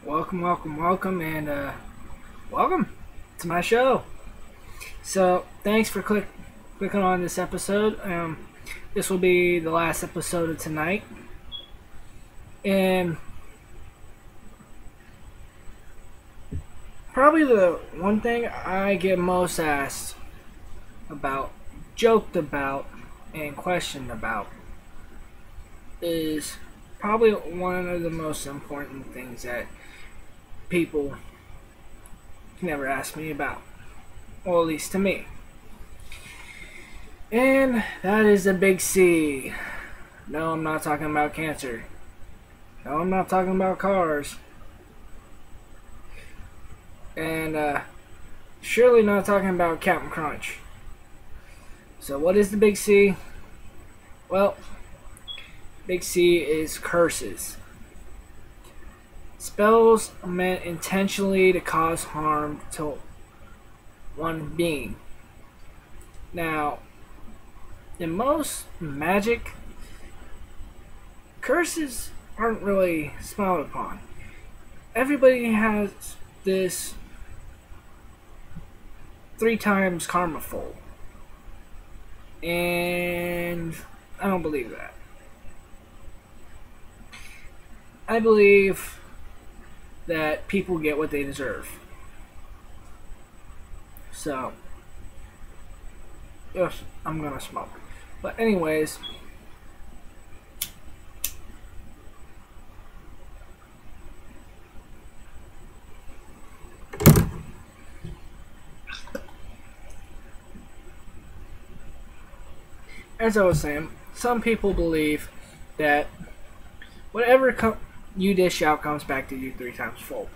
Welcome, and welcome to my show. So, thanks for clicking on this episode. This will be the last episode of tonight, and probably the one thing I get most asked about, joked about, and questioned about is probably one of the most important things that people never ask me about, or at least to me. And that is the big C. No, I'm not talking about cancer. No, I'm not talking about cars. And surely not talking about Captain Crunch. So what is the big C? Well, big C is curses. Spells meant intentionally to cause harm to one being. Now, in most magic, curses aren't really smiled upon. Everybody has this 3 times karma full. And I don't believe that. I believe that people get what they deserve. So, yes, I'm gonna smoke. But anyways, as I was saying, some people believe that whatever you dish out comes back to you 3 times full.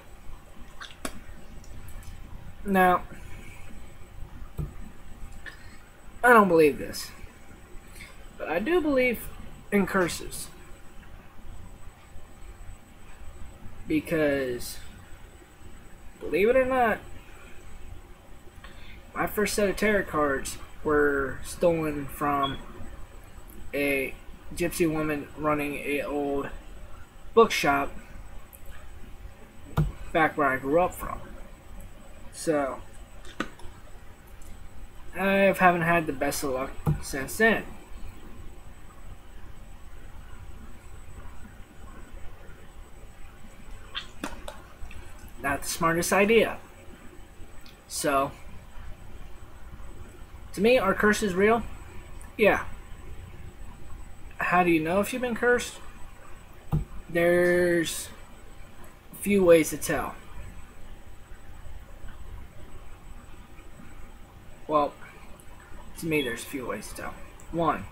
Now, I don't believe this, but I do believe in curses, because, believe it or not, my first set of tarot cards were stolen from a gypsy woman running a old bookshop back where I grew up from. So, I haven't had the best of luck since then. Not the smartest idea. So, to me, are curses real? Yeah. How do you know if you've been cursed? There's a few ways to tell. Well, to me, there's a few ways to tell. One,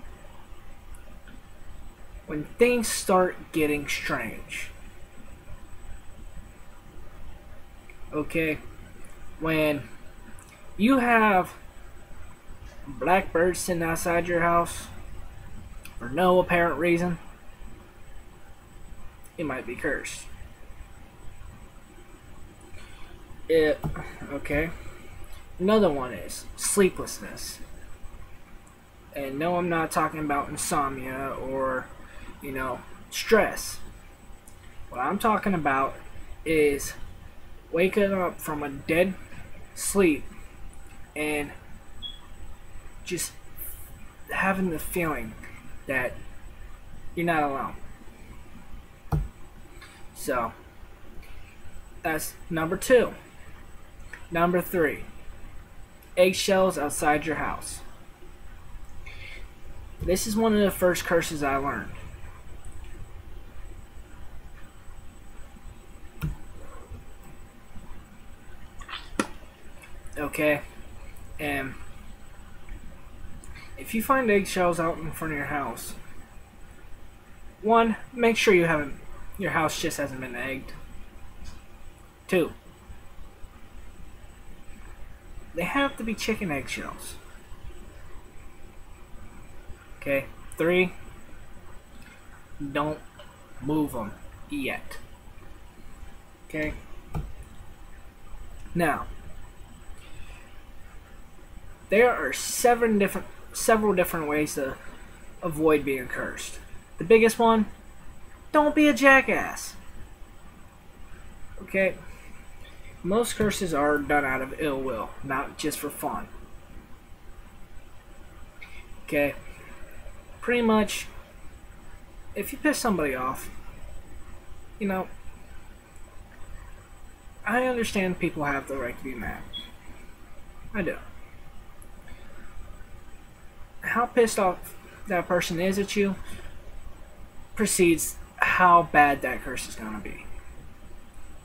when things start getting strange. Okay? When you have blackbirds sitting outside your house for no apparent reason, it might be cursed. Okay. Another one is sleeplessness. And no, I'm not talking about insomnia or, stress. What I'm talking about is waking up from a dead sleep and just having the feeling that you're not alone. So, that's number 2. Number 3, eggshells outside your house. This is one of the first curses I learned. Okay, and if you find eggshells out in front of your house, 1, make sure your house just hasn't been egged. 2, they have to be chicken eggshells. Okay, 3, don't move them yet. Okay, now there are several different ways to avoid being cursed. The biggest one, don't be a jackass. Okay? Most curses are done out of ill will, not just for fun. Okay? Pretty much, if you piss somebody off, you know, I understand people have the right to be mad. I do. How pissed off that person is at you precedes how bad that curse is going to be.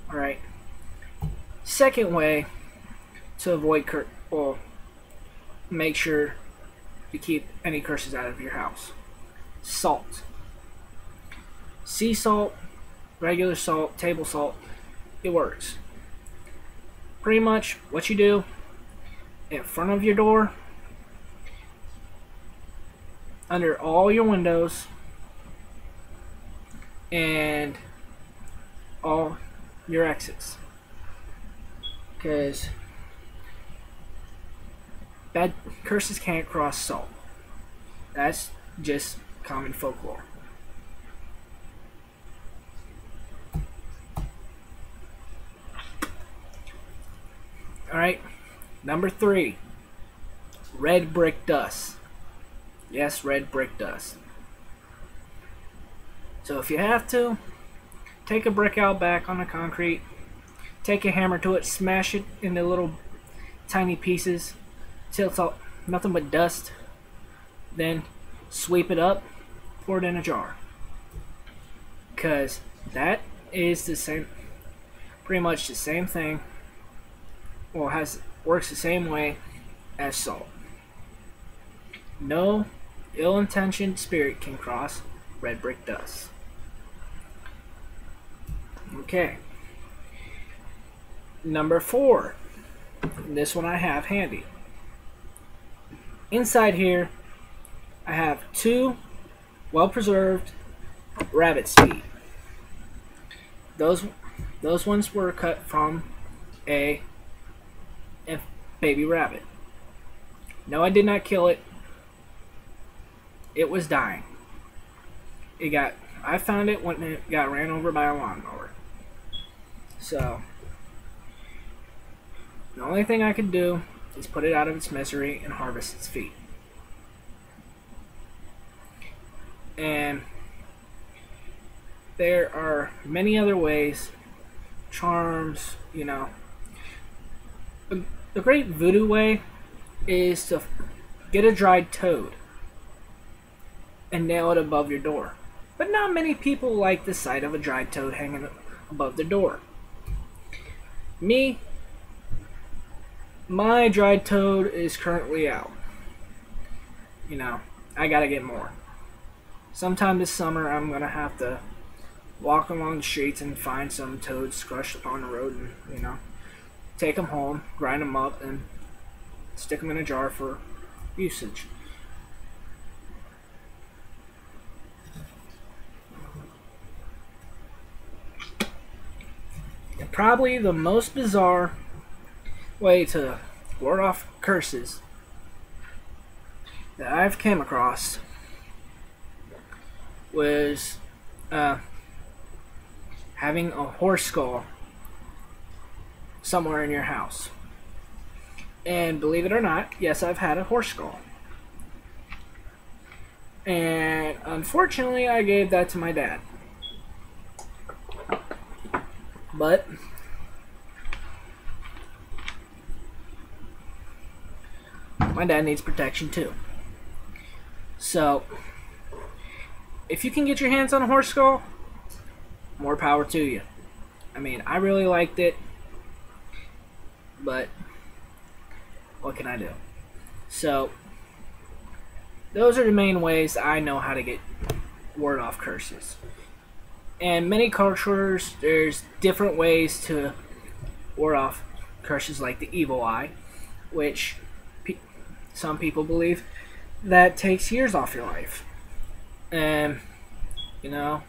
Alright? Second way to avoid well, make sure you keep any curses out of your house. Salt. Sea salt, regular salt, table salt, it works. Pretty much what you do in front of your door, under all your windows, and all your exits. Because bad curses can't cross salt. That's just common folklore. Alright, number 3. Red brick dust. Yes, red brick dust. So if you have to, take a brick out back on the concrete, take a hammer to it, smash it into little tiny pieces till it's all nothing but dust. Then sweep it up, pour it in a jar. Because that is the same, pretty much the same thing. Well, works the same way as salt. No ill-intentioned spirit can cross red brick dust. Okay. Number 4. This one I have handy. Inside here, I have 2 well-preserved rabbit's feet. Those ones were cut from a baby rabbit. No, I did not kill it. It was dying. I found it when it got ran over by a lawnmower. So, the only thing I could do is put it out of its misery and harvest its feet. And there are many other ways, charms, you know. The great voodoo way is to get a dried toad and nail it above your door. But not many people like the sight of a dried toad hanging above the door. Me, my dried toad is currently out. You know, I gotta get more. Sometime this summer I'm gonna have to walk along the streets and find some toads crushed upon the road and, you know, take them home, grind them up, and stick them in a jar for usage. And probably the most bizarre way to ward off curses that I've came across was having a horse skull somewhere in your house. And believe it or not, yes, I've had a horse skull. And unfortunately, I gave that to my dad. But my dad needs protection too. So, if you can get your hands on a horse skull, more power to you. I mean, I really liked it, but what can I do? So, those are the main ways I know how to get ward off curses. And many cultures, there's different ways to ward off curses, like the evil eye, which some people believe that takes years off your life. And, you know,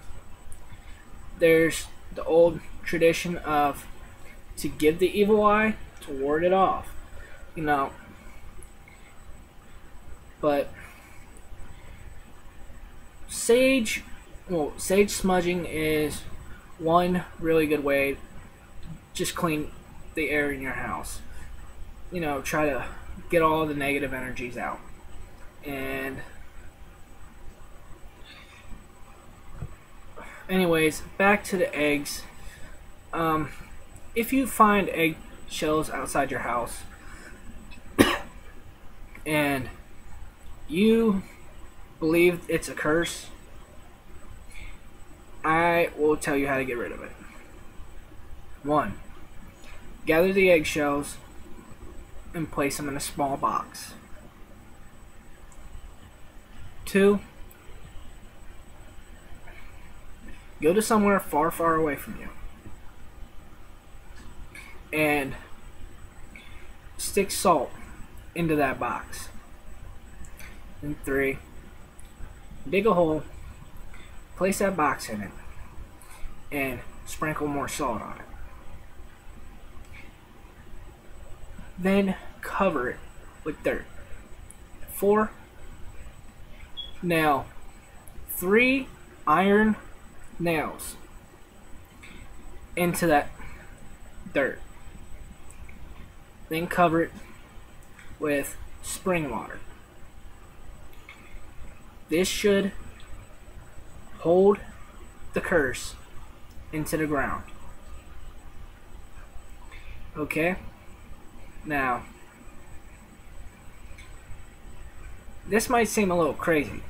there's the old tradition of to give the evil eye to ward it off, you know. But sage smudging is one really good way to just clean the air in your house. You know, try to get all the negative energies out. And anyways, back to the eggs. If you find egg shells outside your house and you believe it's a curse, I will tell you how to get rid of it. 1. Gather the eggshells and place them in a small box. 2. Go to somewhere far, far away from you and stick salt into that box. And 3. Dig a hole, place that box in it, and sprinkle more salt on it. Then cover it with dirt. 4. Nail 3 iron nails into that dirt. Then cover it with spring water. This should hold the curse into the ground. Okay? Now, this might seem a little crazy,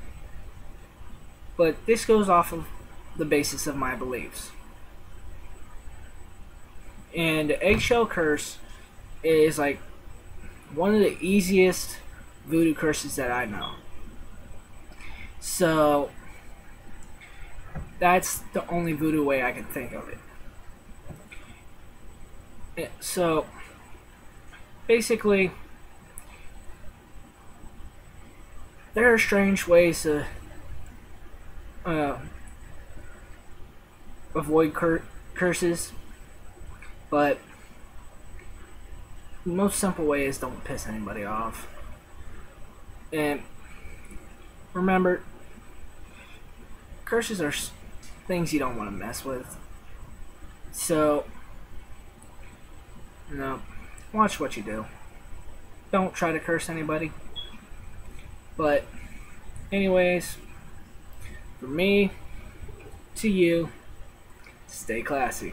but this goes off of the basis of my beliefs. And the eggshell curse is like one of the easiest voodoo curses that I know. So that's the only voodoo way I can think of it. So basically, there are strange ways to avoid curses, but the most simple way is don't piss anybody off. And remember, curses are things you don't want to mess with. So, watch what you do. Don't try to curse anybody. But, anyways, from me to you, stay classy.